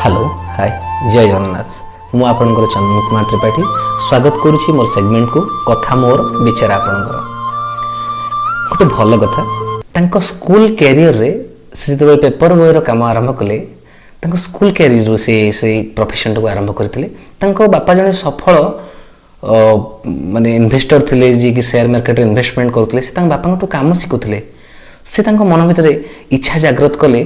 Hello hi जय जगन्नाथ मु आपणकर चंदन कुमार त्रिपाठी स्वागत करुच्ची मोर सेगमेंट को कथा मोर विचार आपणकर गोटे भल कथा तांको स्कूल कैरियर रे से जो पेपर बॉय रो काम आरंभ कले तांको स्कूल कैरियर रो से प्रोफेशन को आरंभ करथिले तांको बापा जने सफल माने इन्वेस्टर थिले जे कि शेयर मार्केट इन्वेस्टमेंट करथिले से तांको बापा तो काम शिखुथिले से तांको मन भितरे इच्छा जागृत कले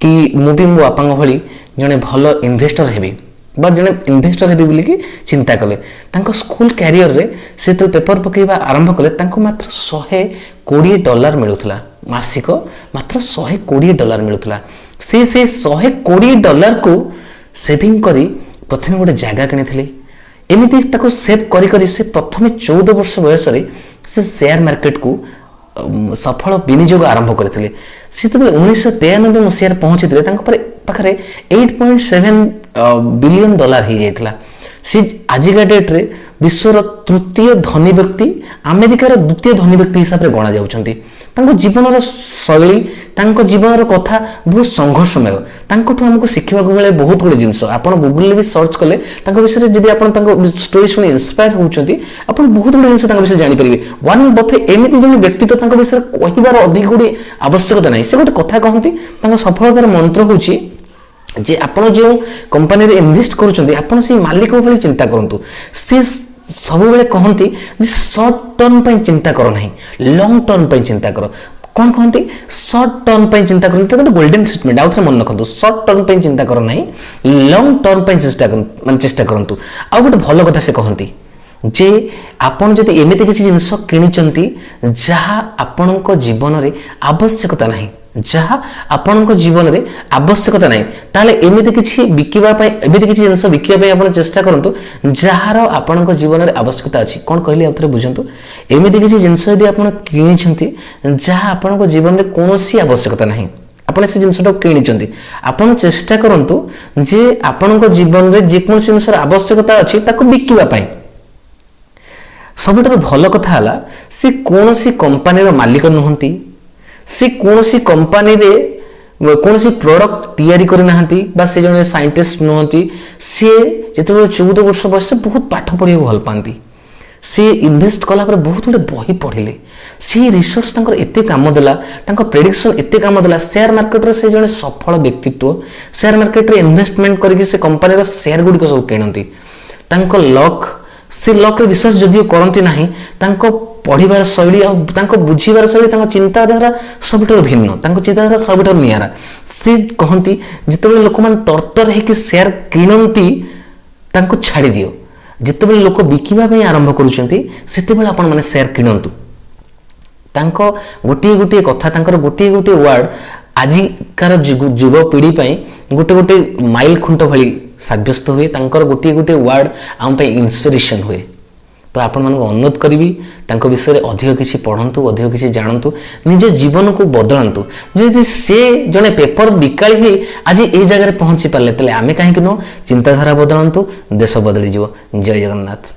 कि मु भी मो बापा भली जने भल इन्वेस्टर हेबी बा जने इन्वेस्टर हेबी बोली कि चिंता कले तांको स्कूल कैरियर रे से तो पेपर पकेबा आरंभ कले तांको मात्र $120 मिलुथला मासिक मात्र $120 मिलुथला से $120 को सेविंग करी प्रथमे गोटे जगह किनिथिले एमिति ताको सेव करी करी से प्रथमे 14 वर्ष बयस रे से शेयर मार्केट को सफल विनियोग आरंभ करथिले सितबे 1993 मसियार पहुंचीथिले तांको पाखरे $8.7 बिलियन ही जाइथिला सी आजिका डेट रे विश्वर तृतीय धनी व्यक्ति अमेरिकार द्वितीय धनी व्यक्ति हिसाब रे गणा जाउछंती तांको जीवन शैली तांको जीवन कथा बहुत संघर्षमय तांको हमको शिखिबा बेले बहुत गुडे जिंस आपण गूगल भी सर्च कले तांको विषय जदि आपण तांको स्टोरी सुनी इंस्पायर होउछंती आपण बहुत गुडे जिंस तांको विषय जानि परिबे वन बफे एमिति जने व्यक्ति तो तांको विषय कहिबार अधिक गुडे आवश्यकता नै से गोटे कथा कहंती तांको सफलतार मंत्र होउची जे आपण जो कंपनी रे इन्वेस्ट करूछंती आपण से मालिक भली चिंता करंतु से सब बेले कहंती जे शॉर्ट टर्म पे चिंता करो नहीं लॉन्ग टर्म पे चिंता करो कौन कहंती शॉर्ट टर्म पे चिंता करंतु गोटे गोल्डन स्टेटमेंट आउथरे मन रखंतु शॉर्ट टर्म पे चिंता करो नहीं लॉन्ग टर्म पे चेष्टा करंतु आ गोटे भलो कथा से कहंती जे आपण जदि एमिति किछि जिंस किनिचंती जहा आपणको जीवन रे आवश्यकता नहीं जहा आपणको जीवन रे आवश्यकता नहीं ताले एमिति किछि बिकिबा पय एमिति किछि जिंस बिकिबा पय आपण चेष्टा करंतु जहार आपणको जीवन रे आवश्यकता अछि कोन कहली आउथरे बुझंतु एमिति किछि जिंस यदि आपण किनिचंती जहा आपणको जीवन रे कोनोसी आवश्यकता नहीं आपण से जिंसटा किनिचंती आपण चेष्टा करंतु जे आपणको जीवन रे जे कोन जिंस रे आवश्यकता अछि ताको बिकिबा पय सबुठारु भल कथा हला से कोनोसी कंपनी रो मालिक नहंती से कोनोसी कंपनी रे कोनोसी प्रोडक्ट तैयारी करि नाहंती बा से जने साइंटिस्ट नहंती से जेतो 14 वर्ष बयस बहुत पाठ पढियो भल पांती से इन्वेस्ट कला पर बहुत गुडे बही पढिले से रिसर्च तांकर एते काम देला तांको प्रेडिक्शन एते काम देला शेयर मार्केट रे से जने सफल व्यक्तित्व शेयर मार्केट रे इन्वेस्टमेंट करके से कंपनी रो शेयर गुडी को सब किनंती तांको लक से लक रे विश्वास जदियो करंती नाही तांको पढ़िबार शैली आ तांको बुझिबार शैली तांको चिंताधारा सबुठार भिन्न तांको चिंताधारा सबुठार नियारा से कहंती जितबे लोक मान तरतर हे कि शेयर किनंती तांको छाडी दियो जितबे लोक बिकिबा पय आरंभ करूचंती सेतेबेला आपण माने शेयर किनंतु तांको गोटी गोटी कथा तांकर गोटी गोटी वर्ड आजिकार युवा पीढ़ी पय गोटे गोटे माइल खुंट भली साब्यस्त हुए तांकर गोटी गोटी वर्ड आम पे इंस्पिरेशन हुए तो आपण मन अनुरोध करी तांको विषय रे अधिक किछि पढ़ंतु अधिक किछि जानंतु निज जीवन को बदलंतु जदि से जने पेपर बिकाली ही आज ए जगह रे पहुंची पाले तले आमे काहे कि नो चिंताधारा बदलंतु देश बदली जीवो जय जगन्नाथ।